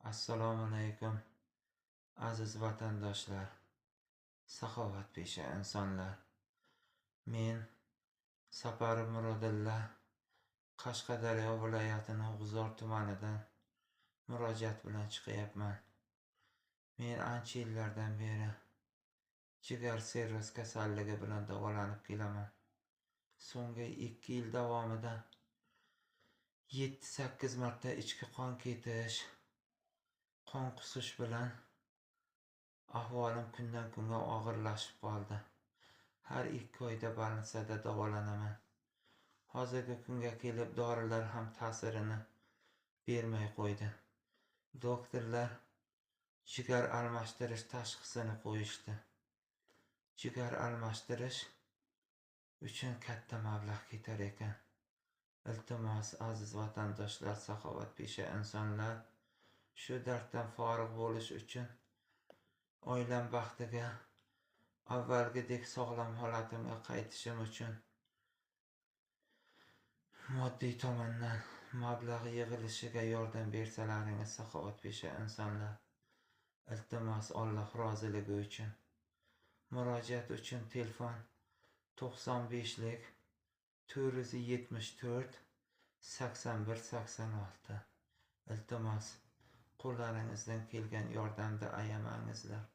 Assalomu alaykum, aziz vatandoshlar, saxovatpesha insonlar. Men Sapar Murodilla Qashqadaryo viloyatining G'uzor tumanidan murojaat bilan chiqyapman. Men ancha yillardan beri jigar sirroz kasalligi bilan davolanib kelaman. So'nggi 2 yil davomida 7-8 marta ichki qon ketish, qon qusish bilan ahvolim kundan kunga og'irlashib qoldi. Har 2 oyda больницada davolanaman. Hozirgi kunga kelib dorilar ham ta'sirini bermay qo'ydi. Doktorlar jigar almashtirish tashxisini qo'yishdi. Jigar almashtirish uchun katta mablag' ketar ekan. Iltimos, aziz vatandoshlar, saxovatpesha insonlar, shu darddan forig' bo'lish uchun, oilam baxtiga avvalgidek sog'lom holatimga qaytishim uchun moddiy tomondan mablag' yig'ilishiga yordam bersalaringiz, saxovatpesha insonlar. Iltimos, Alloh roziligi uchun. Murojaat uchun telefon 95lik 474 81 86. Iltimos, qo'llaringizdan kelgan yordamni ayamangizlar.